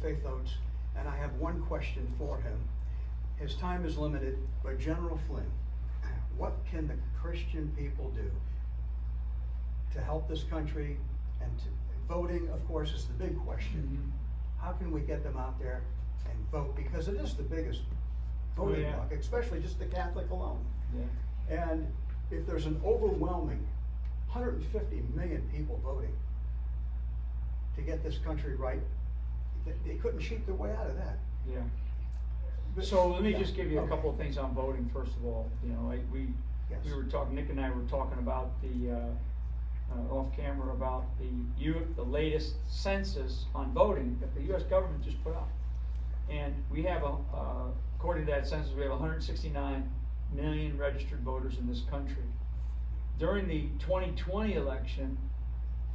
faith notes, and I have one question for him. His time is limited, but General Flynn, what can the Christian people do to help this country? And voting, of course, is the big question. Mm-hmm. How can we get them out there and vote? Because it is the biggest voting bloc, especially just the Catholic alone. Yeah. And if there's an overwhelming 150 million people voting to get this country right, they couldn't cheat their way out of that. Yeah. But, So let me just give you a couple of things on voting. First of all, we were talking. Nick and I were talking about the off camera about the latest census on voting that the U.S. government just put out, and we have according to that census, we have 169 million registered voters in this country. During the 2020 election,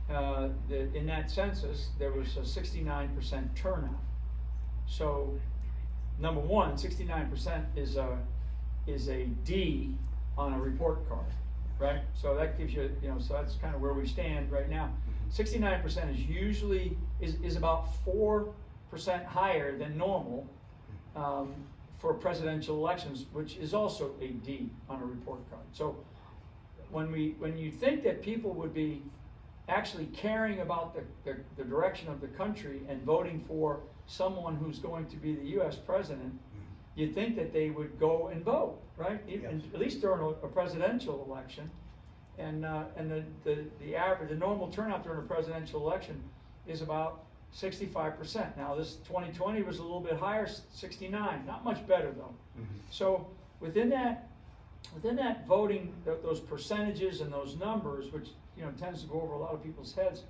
in that census, there was a 69% turnout. So, number one, 69% is a D on a report card, right? So that gives you, so that's kind of where we stand right now. 69% is usually is about 4% higher than normal for presidential elections, which is also a D on a report card. So when you think that people would be actually caring about the direction of the country and voting for someone who's going to be the U.S. president, you'd think that they would go and vote, right? Yes. At least during a presidential election. And the normal turnout during a presidential election is about 65%. Now this 2020 was a little bit higher, 69. Not much better though. Mm-hmm. So within that voting, those percentages and those numbers, which tends to go over a lot of people's heads,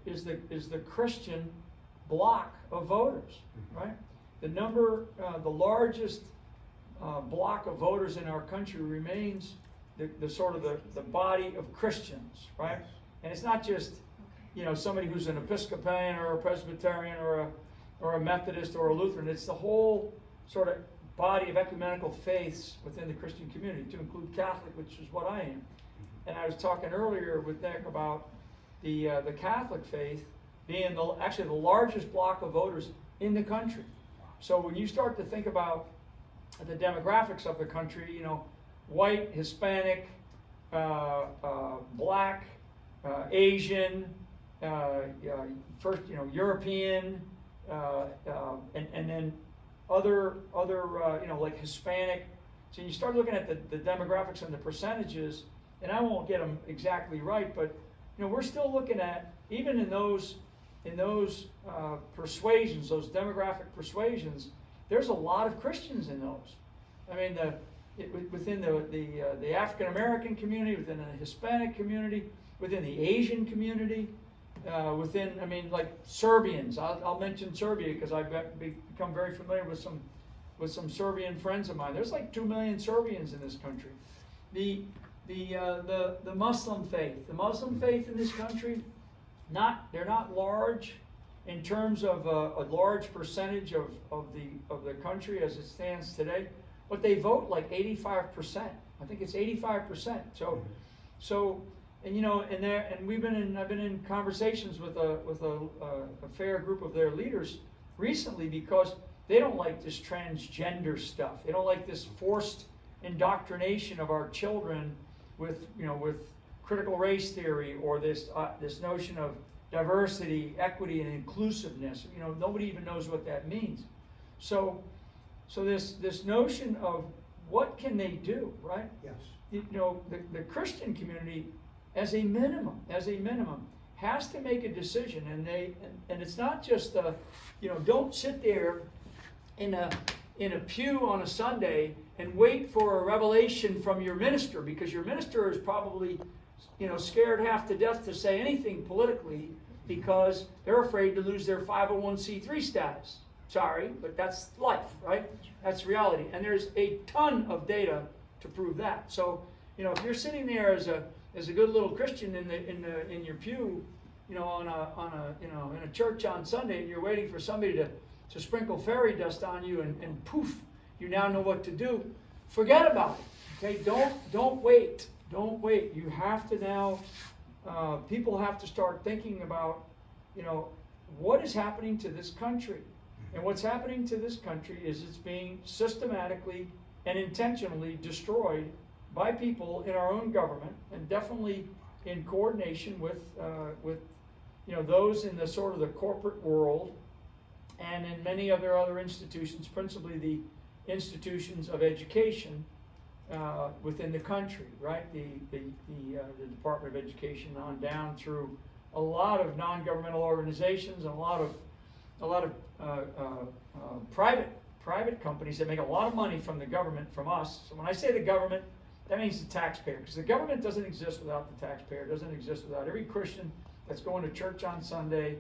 is the Christian block of voters, right? The largest block of voters in our country remains the sort of the body of Christians, right? And it's not just somebody who's an Episcopalian or a Presbyterian or a Methodist or a Lutheran. It's the whole sort of body of ecumenical faiths within the Christian community, to include Catholic, which is what I am. And I was talking earlier with Nick about the Catholic faith being actually the largest block of voters in the country. So when you start to think about the demographics of the country, white, Hispanic, black, Asian, first European, and then other like Hispanic. So you start looking at the demographics and the percentages, and I won't get them exactly right, but we're still looking at, even in those persuasions, those demographic persuasions, there's a lot of Christians in those. I mean, within the African American community, within the Hispanic community, within the Asian community, like Serbians. I'll mention Serbia because I've become very familiar with some Serbian friends of mine. There's like 2 million Serbians in this country. The Muslim faith. The Muslim faith in this country, they're not large in terms of a large percentage of the country as it stands today, but they vote like 85%. I think it's 85%. So and I've been in conversations with a fair group of their leaders recently, because they don't like this transgender stuff. They don't like this forced indoctrination of our children with critical race theory, or this notion of diversity, equity, and inclusiveness. Nobody even knows what that means. So this notion of what can they do, right? Yes. The Christian community, as a minimum, has to make a decision, and it's not just don't sit there in a pew on a Sunday and wait for a revelation from your minister, because your minister is probably scared half to death to say anything politically because they're afraid to lose their 501c3 status. Sorry, but that's life, right? That's reality, and there's a ton of data to prove that. So if you're sitting there as a good little Christian in your pew, in a church on Sunday, and you're waiting for somebody to sprinkle fairy dust on you, and poof, you now know what to do. Forget about it. Okay, don't wait. Don't wait. You have to now. People have to start thinking about, what is happening to this country. And what's happening to this country is it's being systematically and intentionally destroyed by people in our own government, and definitely in coordination with those in the sort of the corporate world, and in many other institutions, principally the institutions of education within the country, right? The Department of Education on down through a lot of non-governmental organizations and a lot of private companies that make a lot of money from the government, from us. So when I say the government, that means the taxpayer, because the government doesn't exist without the taxpayer. It doesn't exist without every Christian that's going to church on Sunday.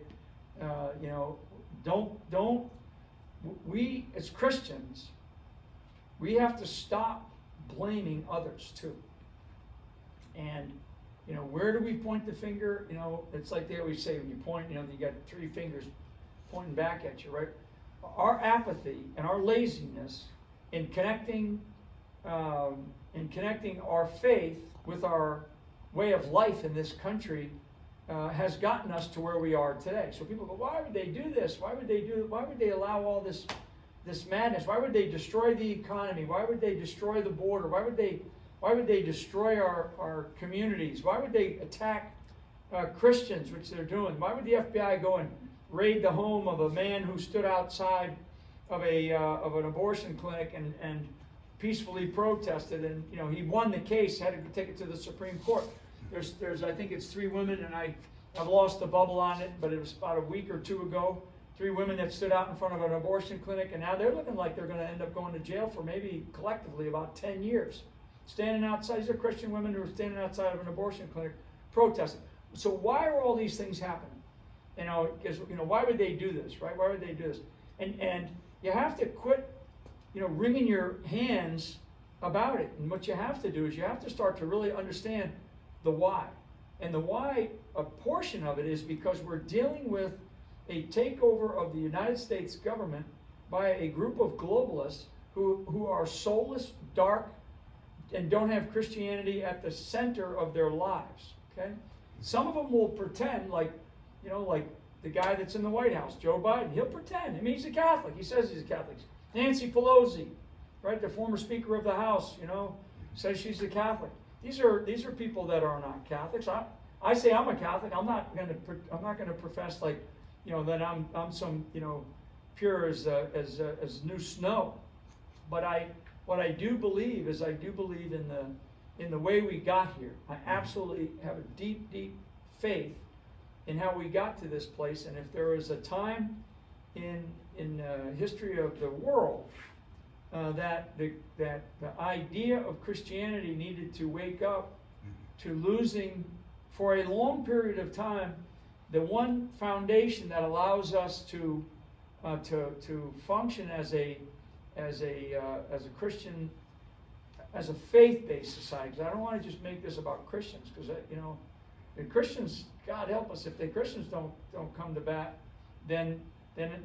We as Christians, we have to stop blaming others too. And where do we point the finger? It's like they always say, when you point, you got three fingers pointing back at you, right? Our apathy and our laziness in connecting our faith with our way of life in this country has gotten us to where we are today. So people go, why would they do this? Why would they allow all this madness? Why would they destroy the economy? Why would they destroy the border? Why would they destroy our communities? Why would they attack Christians, which they're doing? Why would the FBI go and raid the home of a man who stood outside of an abortion clinic and peacefully protested, and he won the case, had to take it to the Supreme Court. There's I think it's 3 women, and I've lost the bubble on it, but it was about a week or 2 ago. 3 women that stood out in front of an abortion clinic, and now they're looking like they're going to end up going to jail for maybe collectively about 10 years. Standing outside, these are Christian women who are standing outside of an abortion clinic protesting. So why are all these things happening? Because why would they do this, right? Why would they do this? And you have to quit, wringing your hands about it. And what you have to do is you have to start to really understand the why. And the why, a portion of it is because we're dealing with a takeover of the United States government by a group of globalists who are soulless, dark, and don't have Christianity at the center of their lives. Okay? Some of them will pretend like the guy that's in the White House, Joe Biden, he'll pretend. I mean, he's a Catholic. He says he's a Catholic. Nancy Pelosi, right, the former Speaker of the House, says she's a Catholic. These are people that are not Catholics. I say I'm a Catholic. I'm not going to profess that I'm some pure as new snow. But what I do believe is I do believe in the way we got here. I absolutely have a deep, deep faith in how we got to this place. And if there is a time in the history of the world that the idea of Christianity needed to wake up to losing for a long period of time the one foundation that allows us to function as a Christian, as a faith-based society. Because I don't want to just make this about Christians, because the Christians, God help us, if the Christians don't come to bat, then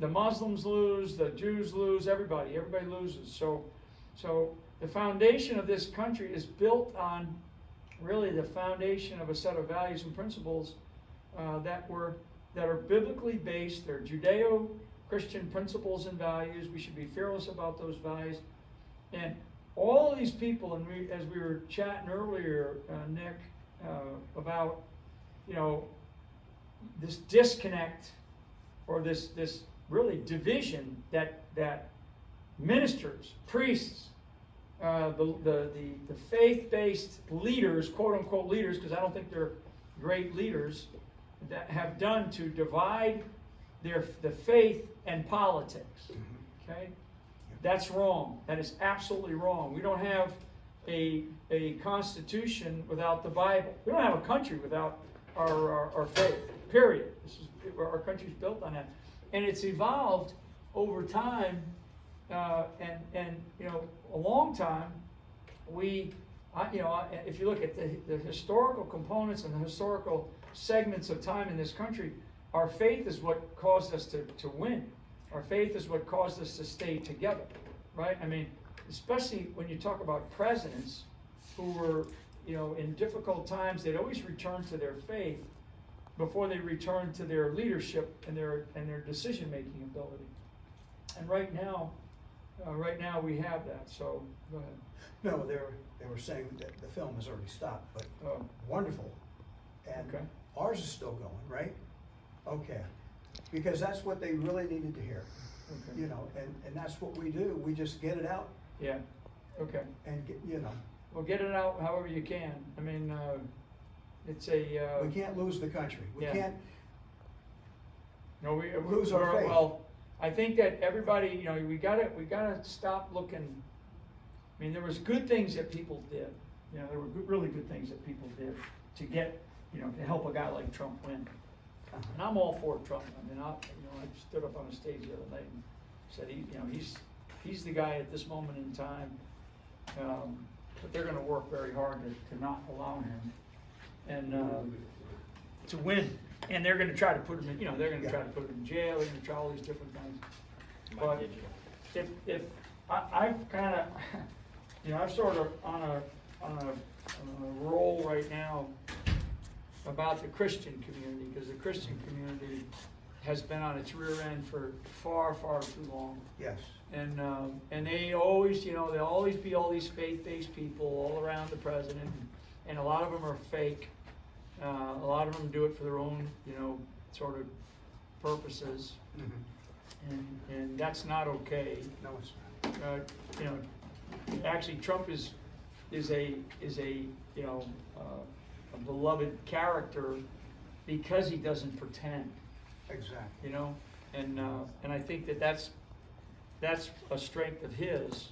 the Muslims lose, the Jews lose, everybody loses. So the foundation of this country is built on really the foundation of a set of values and principles that are biblically based. They're Judeo-Christian principles and values. We should be fearless about those values. And all of these people, and as we were chatting earlier, Nick, about this disconnect, or this really division that ministers, priests, the faith-based leaders, quote unquote leaders, because I don't think they're great leaders, that have done to divide the faith and politics. Okay, that's wrong. That is absolutely wrong. We don't have a constitution without the Bible. We don't have a country without our faith. Period. Our country's built on that, and it's evolved over time, and a long time. If you look at the historical components and the historical segments of time in this country, our faith is what caused us to win. Our faith is what caused us to stay together, right? I mean, especially when you talk about presidents who were, in difficult times, they'd always return to their faith before they returned to their leadership and their decision-making ability. And right now we have that, so, go ahead. No, they were saying that the film has already stopped, but Oh, wonderful. And Okay. ours is still going, right? Okay, because that's what they really needed to hear, okay. you know, and that's what we do. We just get it out Yeah, okay. and get, you know, Well, get it out however you can. I mean, it's a, we can't lose the country. We yeah. can't, no, we lose our faith. Well, I think that everybody, you know, we gotta stop looking. I mean, there was good things that people did. You know, there were really good things that people did to get, you know, to help a guy like Trump win. And I'm all for Trump. I mean, I stood up on a stage the other night and said, he's the guy at this moment in time. But they're going to work very hard to not allow him and to win. And they're going to try to put him in, you know, they're going to try to put him in jail. They're going to try all these different things. But if I've kind of, you know, I'm sort of on a roll right now about the Christian community, because the Christian community has been on its rear end for far, far too long. yes. And they always, you know, there'll always be all these faith-based people all around the president, and a lot of them are fake. A lot of them do it for their own, you know, sort of purposes, and that's not okay. No, it's not. You know, actually, Trump is a you know, a beloved character because he doesn't pretend. Exactly. You know, and I think that's a strength of his,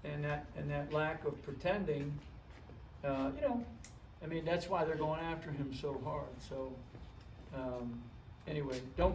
and that lack of pretending. You know, I mean, that's why they're going after him so hard. So anyway, don't